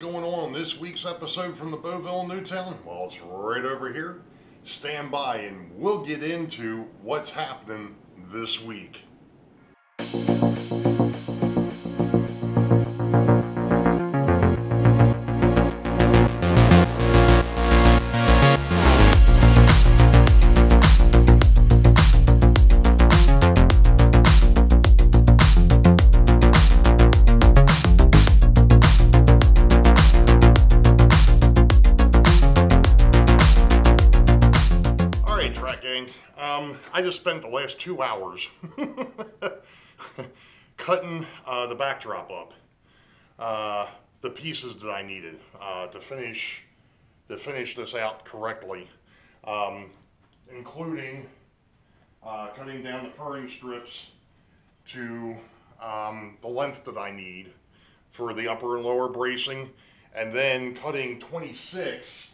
Going on this week's episode from the Boeville Newtown? Well, it's right over here. Stand by and we'll get into what's happening this week. I just spent the last 2 hours cutting the backdrop up, the pieces that I needed to finish this out correctly, including cutting down the furring strips to the length that I need for the upper and lower bracing, and then cutting 26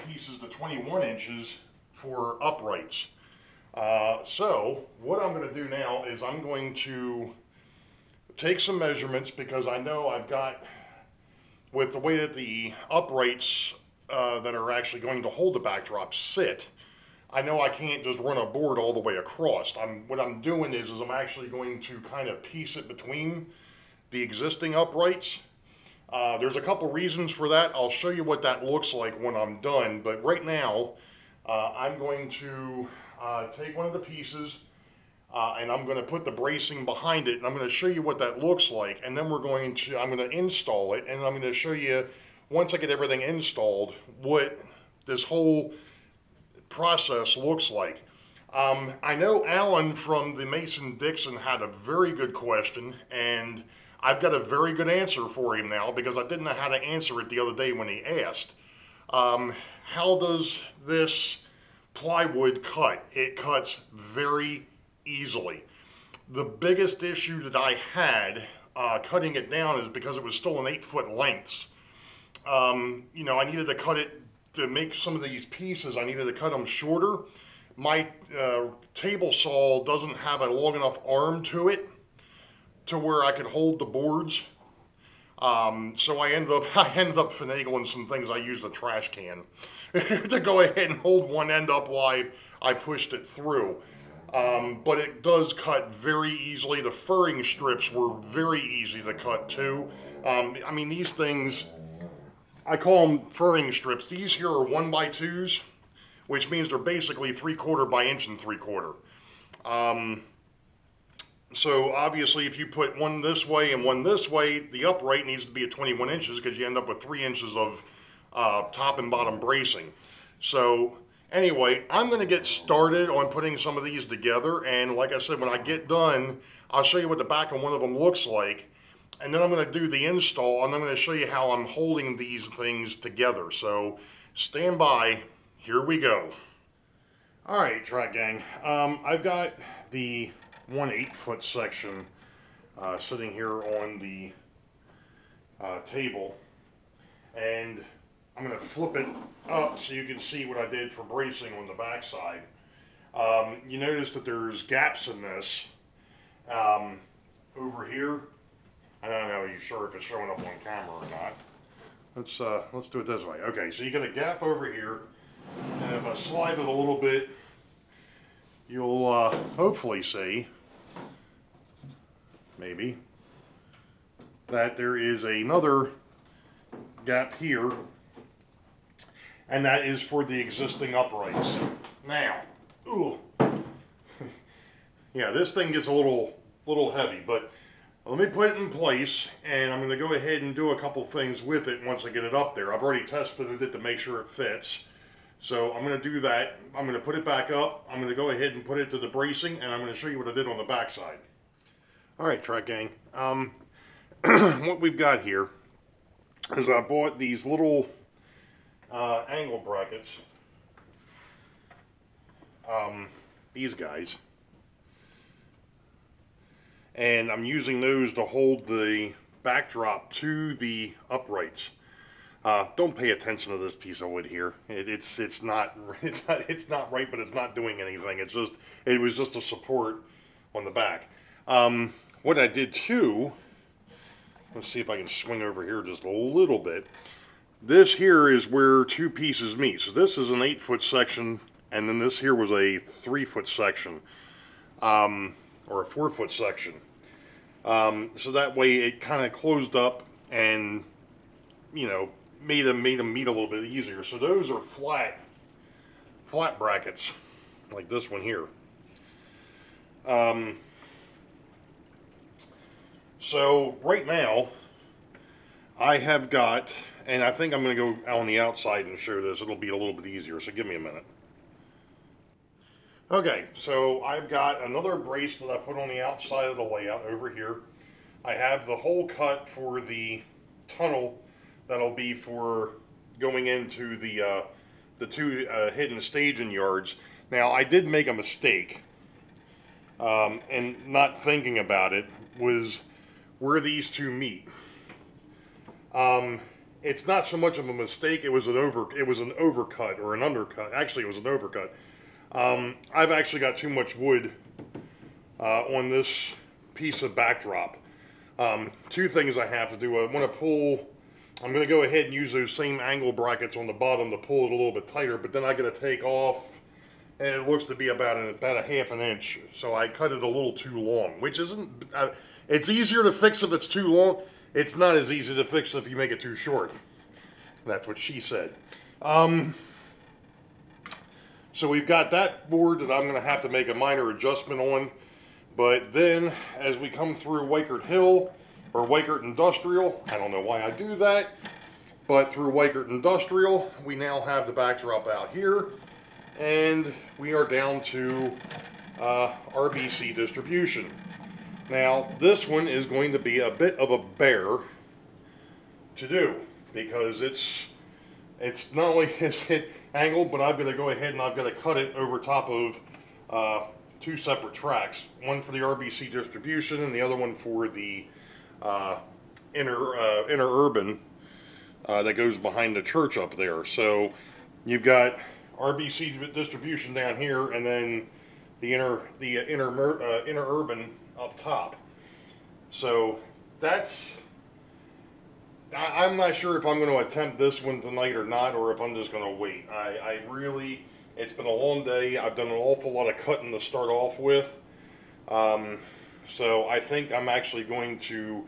pieces to 21 inches for uprights. So what I'm going to do now is I'm going to take some measurements, because I know I've got, with the way that the uprights that are actually going to hold the backdrop sit, I know I can't just run a board all the way across. What I'm doing is I'm actually going to kind of piece it between the existing uprights. There's a couple reasons for that. I'll show you what that looks like when I'm done, but right now I'm going to take one of the pieces and I'm going to put the bracing behind it, and I'm going to show you what that looks like, and then I'm going to install it, and I'm going to show you, once I get everything installed, what this whole process looks like. I know Alan from the Mason-Dixon had a very good question, and I've got a very good answer for him now, because I didn't know how to answer it the other day when he asked. How does this plywood cut? It cuts very easily. The biggest issue that I had cutting it down is because it was still an 8-foot lengths. You know, I needed to cut it to make some of these pieces. I needed to cut them shorter. My table saw doesn't have a long enough arm to it to where I could hold the boards. So I ended up finagling some things. I used a trash can to go ahead and hold one end up while I pushed it through. But it does cut very easily. The furring strips were very easy to cut too. I mean, these things, I call them furring strips. These here are 1x2s, which means they're basically 3/4 by 1 3/4. So obviously, if you put one this way and one this way, the upright needs to be at 21 inches, because you end up with 3 inches of top and bottom bracing. So anyway, I'm going to get started on putting some of these together, and like I said, when I get done, I'll show you what the back of one of them looks like, and then I'm going to do the install, and I'm going to show you how I'm holding these things together. So stand by, here we go. Alright, track gang, I've got the 1/8-foot section sitting here on the table, and I'm going to flip it up so you can see what I did for bracing on the back side. You notice that there's gaps in this over here. I don't know, you sure if it's showing up on camera or not. Let's do it this way. Okay, so you got a gap over here, and if I slide it a little bit, you'll hopefully see, maybe, that there is another gap here, and that is for the existing uprights. Now, ooh, yeah, this thing gets a little heavy, but let me put it in place, and I'm going to go ahead and do a couple things with it once I get it up there. I've already tested it to make sure it fits. So I'm going to do that. I'm going to put it back up. I'm going to go ahead and put it to the bracing, and I'm going to show you what I did on the back side. Alright, track gang. What we've got here is I bought these little angle brackets. These guys. And I'm using those to hold the backdrop to the uprights. Don't pay attention to this piece of wood here. It's not right, but it's not doing anything. It was just a support on the back. What I did too let's see if I can swing over here just a little bit. This here is where two pieces meet. So this is an 8-foot section, and then this here was a 3-foot section, or a 4-foot section. So that way it kind of closed up and, you know, made them meet a little bit easier. So those are flat brackets, like this one here. So right now I have got, and I think I'm going to go on the outside and show this. It'll be a little bit easier, so give me a minute. Okay, so I've got another brace that I put on the outside of the layout over here. I have the hole cut for the tunnel that'll be for going into the two hidden staging yards. Now, I did make a mistake, and not thinking about it, was where these two meet. It's not so much of a mistake, it was an overcut or an undercut. Actually, it was an overcut. I've actually got too much wood on this piece of backdrop. Two things I have to do. I'm going to go ahead and use those same angle brackets on the bottom to pull it a little bit tighter, but then I got to take off, and it looks to be about a half an inch. So I cut it a little too long, which isn't, it's easier to fix if it's too long. It's not as easy to fix if you make it too short. That's what she said. So we've got that board that I'm going to have to make a minor adjustment on. But then, as we come through Wakert Hill, or Wakert Industrial, I don't know why I do that, but through Wakert Industrial, we now have the backdrop out here, and we are down to RBC distribution. Now, this one is going to be a bit of a bear to do, because it's not only is it angled, but I've got to go ahead and I've got to cut it over top of two separate tracks. One for the RBC distribution and the other one for the interurban that goes behind the church up there. So you've got RBC distribution down here, and then the interurban up top. So I'm not sure if I'm going to attempt this one tonight or not, or if I'm just going to wait. It's been a long day. I've done an awful lot of cutting to start off with. So I think I'm actually going to,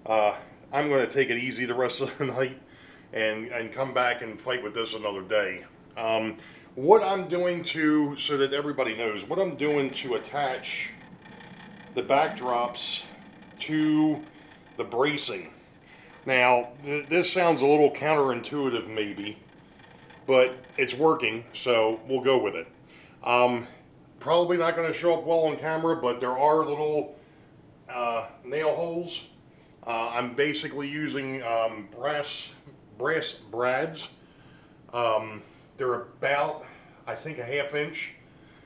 I'm going to take it easy the rest of the night and come back and fight with this another day. What I'm doing so that everybody knows, what I'm doing to attach the backdrops to the bracing. Now, this sounds a little counterintuitive maybe, but it's working, so we'll go with it. Probably not going to show up well on camera, but there are little nail holes. I'm basically using brass brads. They're about, I think, a ½ inch.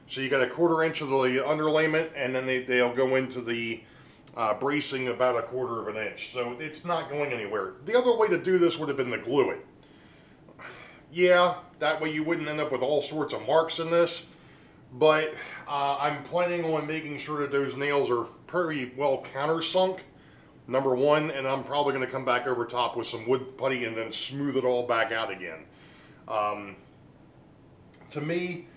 So you got a 1/4 inch of the underlayment, and then they'll go into the bracing about a 1/4 inch. So it's not going anywhere. The other way to do this would have been to glue it. Yeah, that way you wouldn't end up with all sorts of marks in this. But I'm planning on making sure that those nails are pretty well countersunk, number one, and I'm probably going to come back over top with some wood putty and then smooth it all back out again. To me,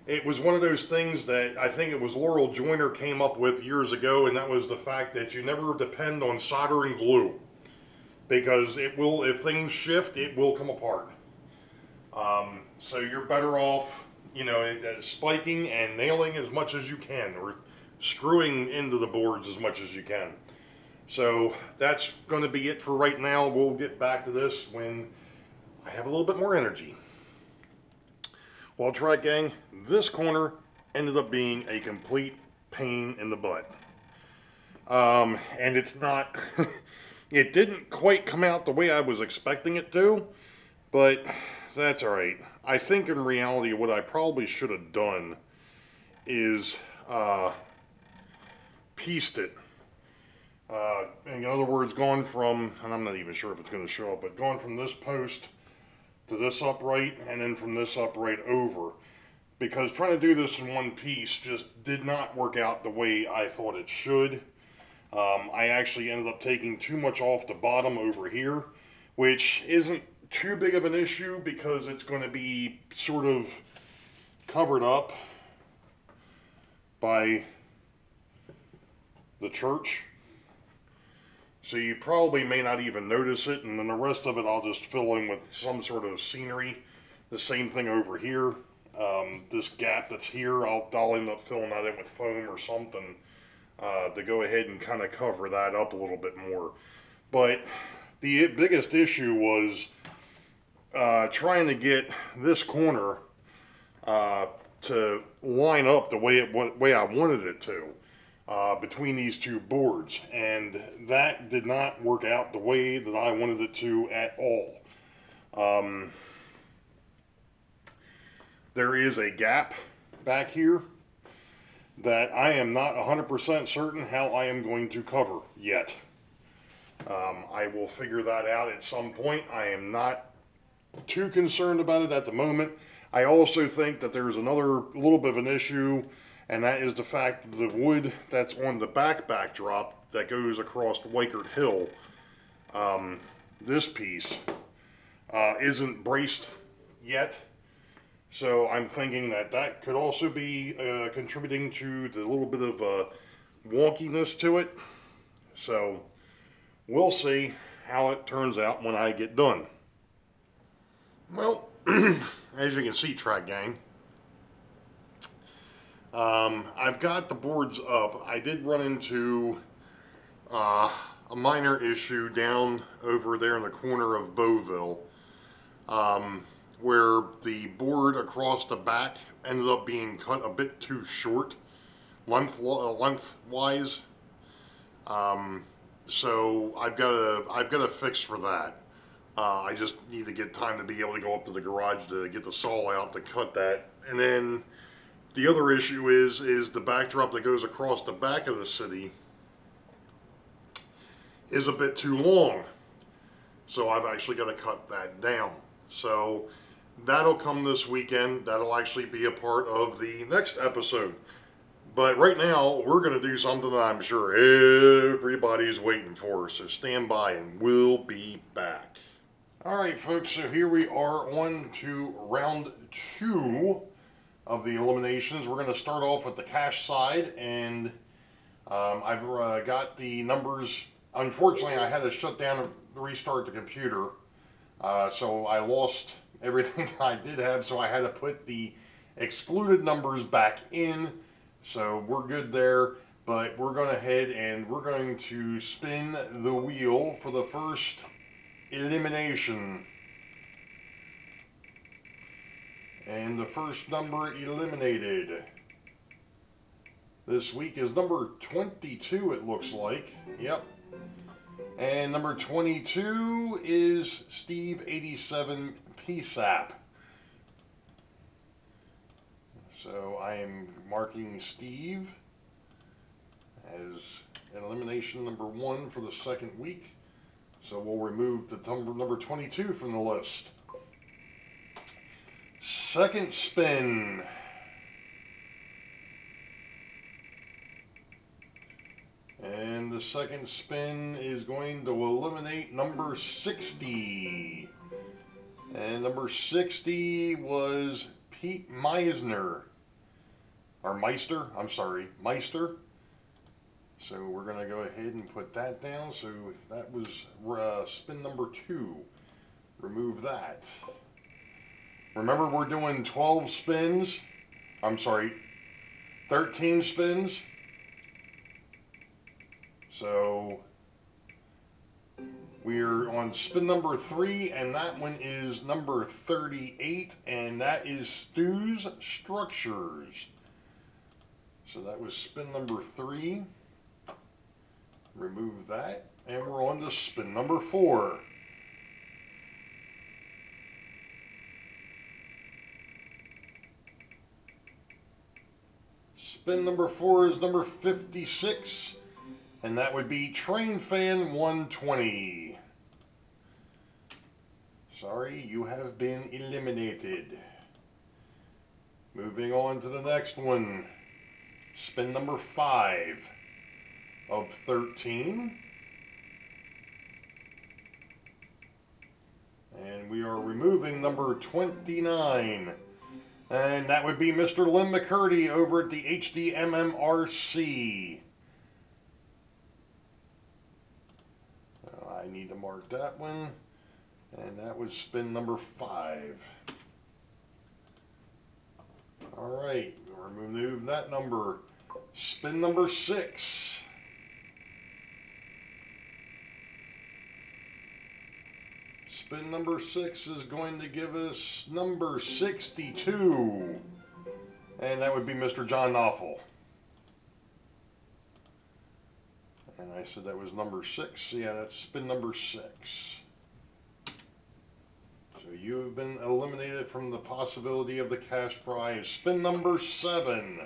it was one of those things that I think it was Laurel Joyner came up with years ago, and that was the fact that you never depend on soldering glue, because it will, if things shift, it will come apart. So you're better off, you know, spiking and nailing as much as you can, or screwing into the boards as much as you can. So that's going to be it for right now. We'll get back to this when I have a little bit more energy. Well, try it, gang. This corner ended up being a complete pain in the butt. And it's not, it didn't quite come out the way I was expecting it to, but that's all right. I think in reality what I probably should have done is pieced it. In other words, gone from, and I'm not even sure if it's going to show up, but gone from this post to this upright, and then from this upright over. Because trying to do this in one piece just did not work out the way I thought it should. I actually ended up taking too much off the bottom over here, which isn't too big of an issue because it's going to be sort of covered up by the church. So you probably may not even notice it, and then the rest of it I'll just fill in with some sort of scenery. The same thing over here. This gap that's here, I'll end up filling that in with foam or something to go ahead and kind of cover that up a little bit more. But the biggest issue was trying to get this corner to line up the way I wanted it to. Between these two boards, and that did not work out the way that I wanted it to at all. There is a gap back here that I am not 100% certain how I am going to cover yet. I will figure that out at some point. I am not too concerned about it at the moment. I also think that there's another little bit of an issue, and that is the fact that the wood that's on the backdrop that goes across Wykert Hill, this piece, isn't braced yet. So I'm thinking that that could also be contributing to the little bit of wonkiness to it. So we'll see how it turns out when I get done. Well, as you can see, Track Gang, I've got the boards up. I did run into a minor issue down over there in the corner of Boeville, where the board across the back ended up being cut a bit too short lengthwise. So I've got a fix for that. I just need to get time to be able to go up to the garage to get the saw out to cut that. And then the other issue is the backdrop that goes across the back of the city is a bit too long. So I've actually got to cut that down. So that'll come this weekend. That'll actually be a part of the next episode. But right now, we're going to do something that I'm sure everybody's waiting for. So stand by and we'll be back. Alright folks, so here we are on to round 2 of the eliminations. We're going to start off with the cash side, and I've got the numbers. Unfortunately, I had to shut down and restart the computer, so I lost everything I did have, so I had to put the excluded numbers back in. So we're good there, but we're going ahead and we're going to spin the wheel for the first elimination. And the first number eliminated this week is number 22, it looks like. Yep. And number 22 is Steve 87 PSAP. So I am marking Steve as elimination number 1 for the second week. So we'll remove the number 22 from the list. Second spin. And the second spin is going to eliminate number 60. And number 60 was Pete Meisner. Or Meister, I'm sorry, Meister. So we're going to go ahead and put that down. So that was spin number 2. Remove that. Remember, we're doing 12 spins. I'm sorry, 13 spins. So we're on spin number 3, and that one is number 38, and that is Stu's Structures. So that was spin number 3. Remove that, and we're on to spin number 4. Spin number 4 is number 56, and that would be Train Fan 120. Sorry, you have been eliminated. Moving on to the next one. Spin number 5. of 13. And we are removing number 29. And that would be Mr. Lynn McCurdy over at the HDMMRC. I need to mark that one. And that was spin number 5. Alright, we'll remove that number. Spin number 6. Spin number 6 is going to give us number 62. And that would be Mr. John Knopfel. And I said that was number 6. Yeah, that's spin number 6. So you have been eliminated from the possibility of the cash prize. Spin number 7.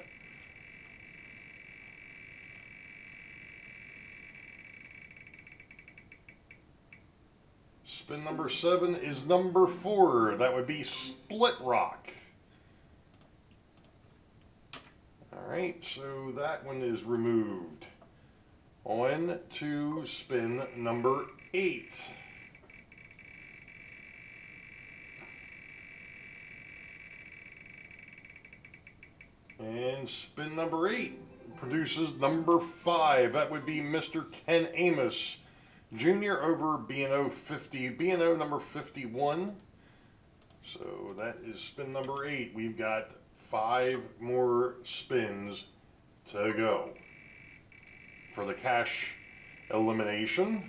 Spin number 7 is number 4. That would be Split Rock. Alright, so that one is removed. On to spin number 8. And spin number 8 produces number 5. That would be Mr. Ken Amos Jr. over B&O 50, B&O number 51. So that is spin number 8. We've got 5 more spins to go for the cash elimination.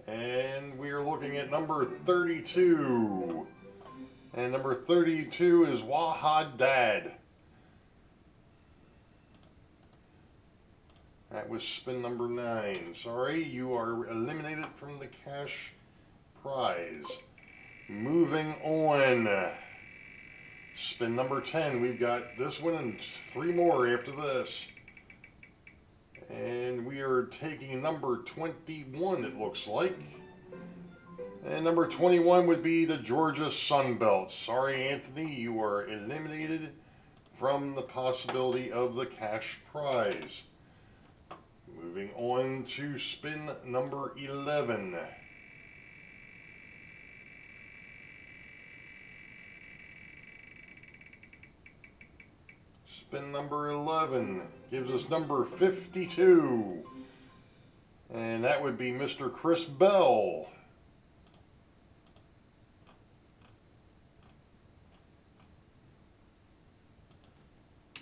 And we are looking at number 32. And number 32 is Wahad Dad. That was spin number 9. Sorry, you are eliminated from the cash prize. Moving on. Spin number 10. We've got this one and 3 more after this. And we are taking number 21, it looks like. And number 21 would be the Georgia Sunbelt. Sorry, Anthony, you are eliminated from the possibility of the cash prize. Moving on to spin number 11. Spin number 11 gives us number 52. And that would be Mr. Chris Bell.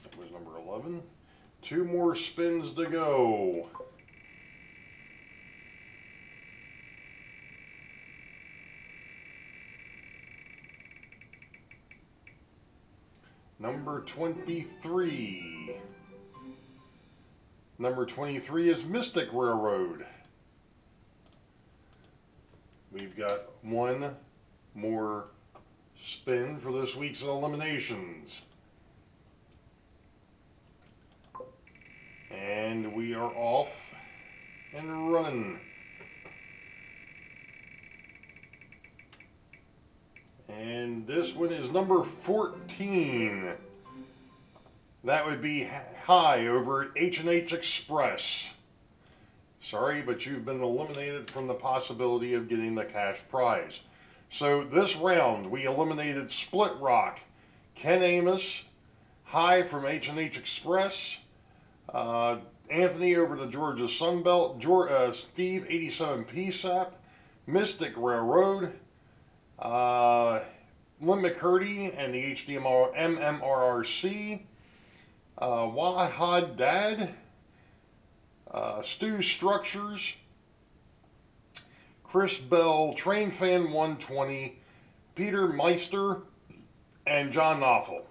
That was number 11. 2 more spins to go. Number 23. Number 23 is Mystic Railroad. We've got 1 more spin for this week's eliminations. And we are off and running. And this one is number 14. That would be High over at H&H Express. Sorry, but you've been eliminated from the possibility of getting the cash prize. So this round, we eliminated Split Rock, Ken Amos, High from H&H Express, Anthony over the Georgia Sunbelt, Steve 87 PSAP, Mystic Railroad, Lynn McCurdy and the HDMMRC, Wahad Dad, Stu Structures, Chris Bell, Train Fan 120, Peter Meister, and John Knopfel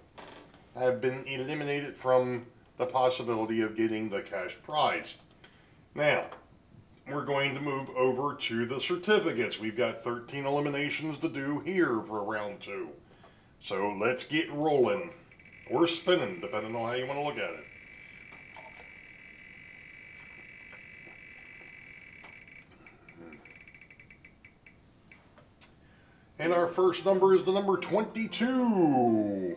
have been eliminated from the possibility of getting the cash prize. Now, we're going to move over to the certificates. We've got 13 eliminations to do here for round 2. So let's get rolling, or spinning, depending on how you want to look at it. And our first number is the number 22.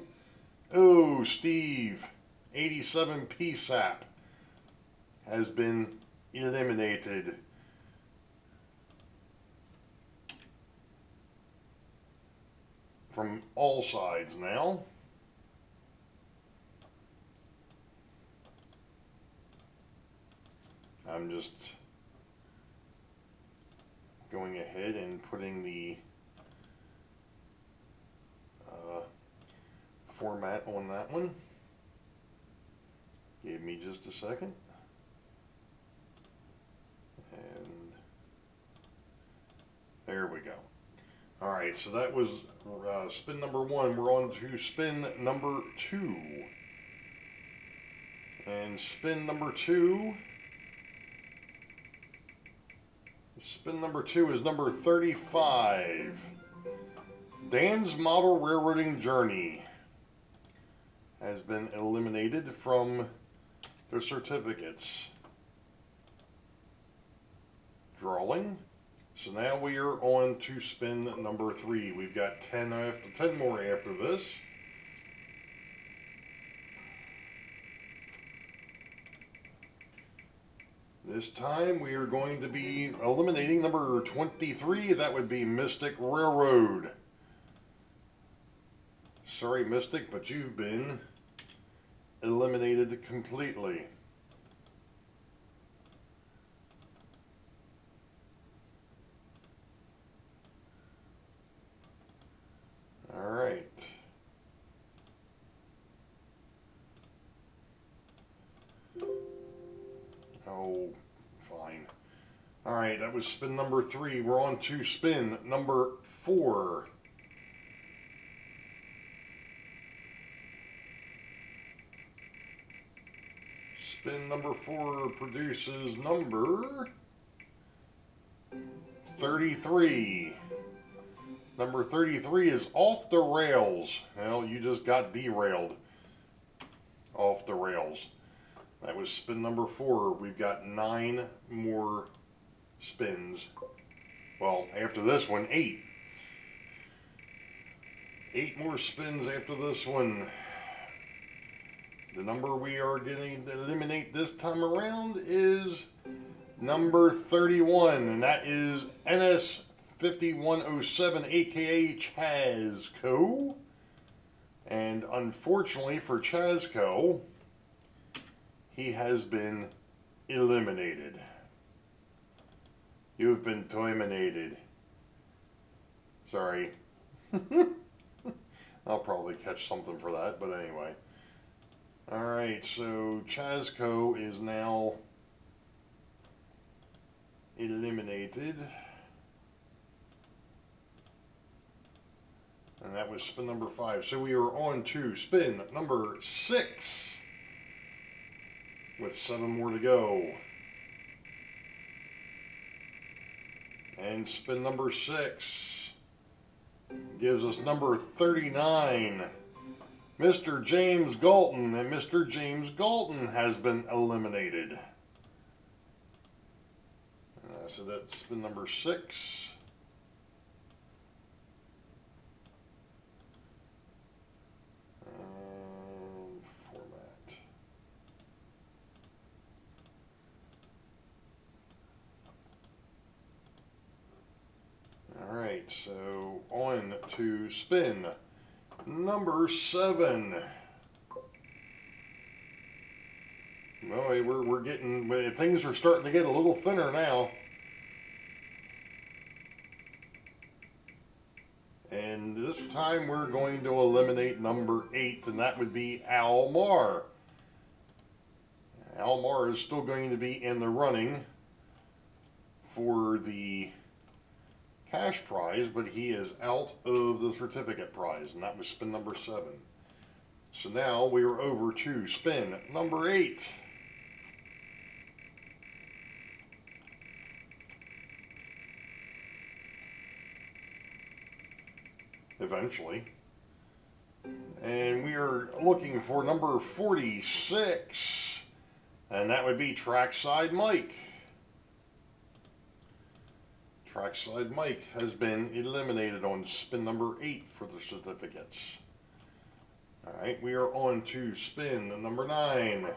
Oh, Steve, 87 PSAP has been eliminated. From all sides now. I'm just going ahead and putting the format on that one. Give me just a second. And there we go. Alright, so that was spin number 1. We're on to spin number 2. And spin number 2. Spin number 2 is number 35. Dan's Model Railroading Journey has been eliminated from the certificates. Drawing. So now we are on to spin number 3. We've got 10 more after this. This time we are going to be eliminating number 23. That would be Mystic Railroad. Sorry, Mystic, but you've been eliminated completely. All right. Oh, fine. All right, that was spin number 3. We're on to spin number 4. Spin number 4 produces number 33. Number 33 is Off the Rails. Well, you just got derailed. Off the rails. That was spin number 4. We've got 9 more spins. Well, after this one, 8. 8 more spins after this one. The number we are getting to eliminate this time around is number 31, and that is NS5107, aka Chazco. And unfortunately for Chazco, he has been eliminated. You've been terminated. Sorry. I'll probably catch something for that, but anyway. Alright, so Chazco is now eliminated. And that was spin number 5. So we are on to spin number 6. With 7 more to go. And spin number 6 gives us number 39. Mr. James Galton, and Mr. James Galton has been eliminated. So that's spin number 6. And format. Alright, so on to spin number 7. Well, we're getting, things are starting to get a little thinner now. And this time we're going to eliminate number 8, and that would be Almar. Almar is still going to be in the running for the cash prize, but he is out of the certificate prize, and that was spin number 7. So now we are over to spin number 8. Eventually. And we are looking for number 46, and that would be Trackside Mike. Trackside Mike has been eliminated on spin number 8 for the certificates. Alright, we are on to spin number 9.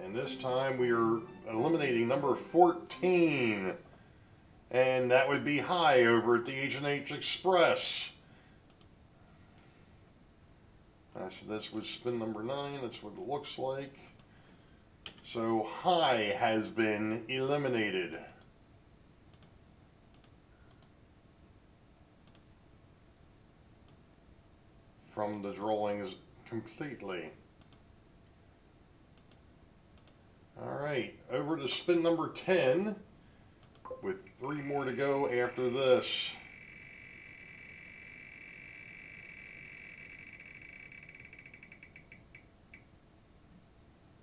And this time we are eliminating number 14. And that would be high over at the H&H Express. So this was spin number 9. That's what it looks like. So high has been eliminated. From the drawings completely. Alright, over to spin number 10, with 3 more to go after this.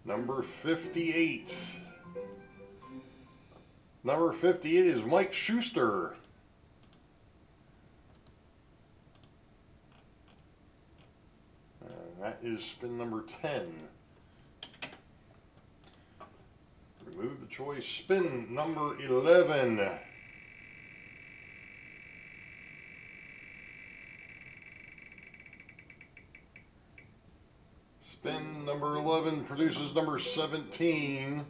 Number 58. Number 58 is Mike Schuster. That is spin number 10. Remove the choice. Spin number 11. Spin number 11 produces number 17.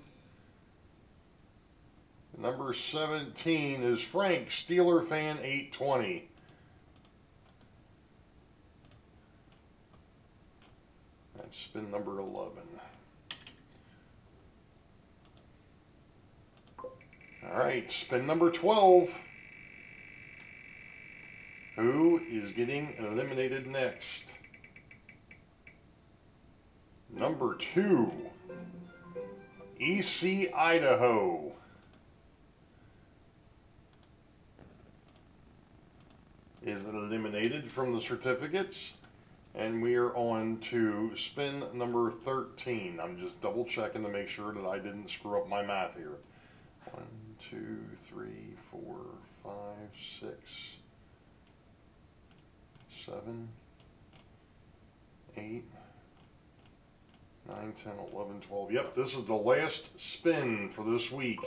Number 17 is Frank, Steeler Fan 820. That's spin number 11. Alright, spin number 12. Who is getting eliminated next? Number 2, EC Idaho. Is eliminated from the certificates. And we are on to spin number 13. I'm just double checking to make sure that I didn't screw up my math here. 1, 2, 3, 4, 5, 6, 7, 8, 9, 10, 11, 12. Yep, this is the last spin for this week.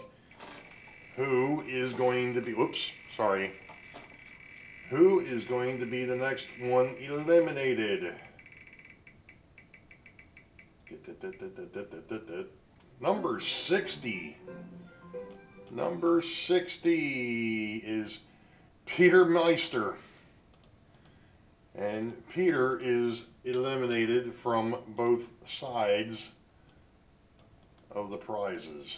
Who is going to be, whoops, sorry. Who is going to be the next one eliminated? Number 60. Number 60 is Peter Meister. And Peter is eliminated from both sides of the prizes.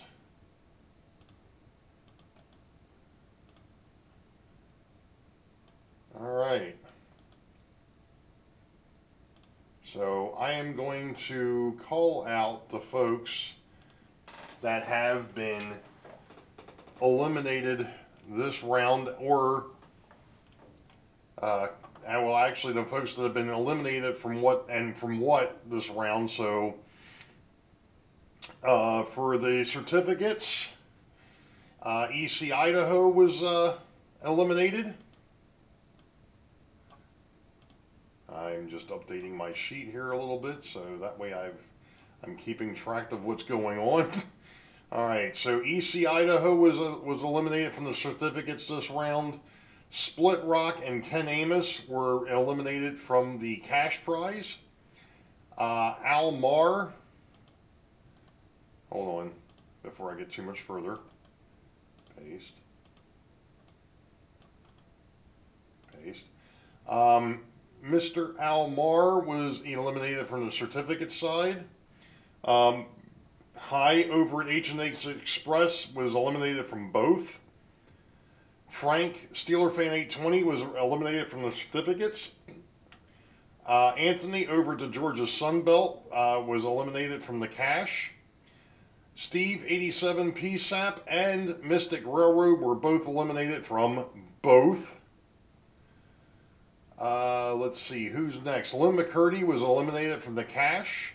All right. So I am going to call out the folks that have been eliminated this round, or well, actually the folks that have been eliminated from what this round. So for the certificates, EC Idaho was eliminated. I'm just updating my sheet here a little bit, so that way I'm keeping track of what's going on. All right, so EC Idaho was eliminated from the certificates this round. Split Rock and Ken Amos were eliminated from the cash prize. Al Marr, hold on, before I get too much further. Paste. Paste. Mr. Al Marr was eliminated from the certificate side. High over at H&H Express was eliminated from both. Frank, Steeler Fan 820, was eliminated from the certificates. Anthony over to Georgia Sunbelt was eliminated from the cash. Steve 87 PSAP and Mystic Railroad were both eliminated from both. Let's see, who's next? Lynn McCurdy was eliminated from the cash.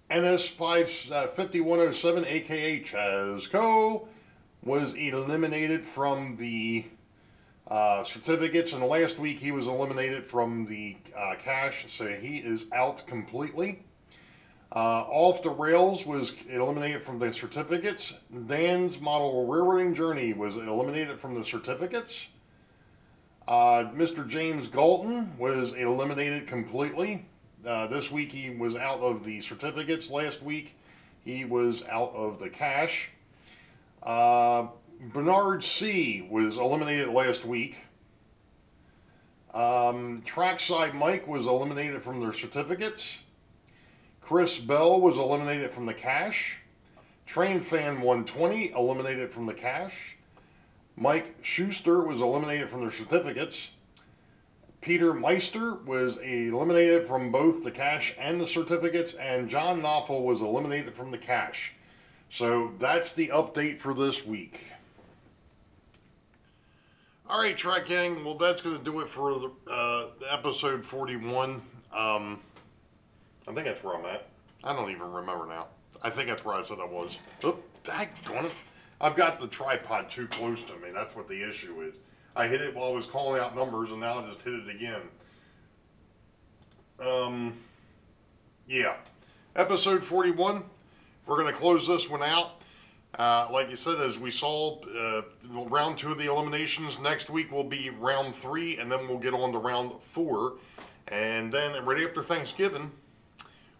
NS 5107, aka Chazco, was eliminated from the certificates, and last week he was eliminated from the cash, so he is out completely. Off the Rails was eliminated from the certificates. Dan's Model Railroading Journey was eliminated from the certificates. Mr. James Galton was eliminated completely. This week he was out of the certificates. Last week he was out of the cash. Bernard C. was eliminated last week. Trackside Mike was eliminated from their certificates. Chris Bell was eliminated from the cash. Train Fan 120 eliminated from the cash. Mike Schuster was eliminated from their certificates. Peter Meister was eliminated from both the cash and the certificates, and John Knopfel was eliminated from the cash. So that's the update for this week. All right, Track Gang. Well, that's going to do it for the episode 41. I think that's where I'm at. I don't even remember now. I think that's where I said I was. Oh, daggone it. I've got the tripod too close to me. That's what the issue is. I hit it while I was calling out numbers, and now I just hit it again. Yeah. Episode 41. We're going to close this one out. Like you said, as we saw, round 2 of the eliminations. Next week will be round 3, and then we'll get on to round 4. And then right after Thanksgiving,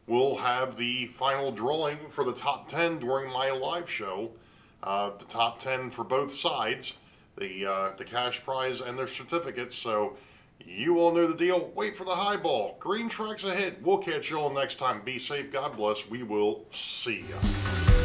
we'll have the final drawing for the top 10 during my live show. The top 10 for both sides, the cash prize and their certificates. So you all know the deal. Wait for the high ball. Green tracks ahead. We'll catch you all next time. Be safe. God bless. We will see ya.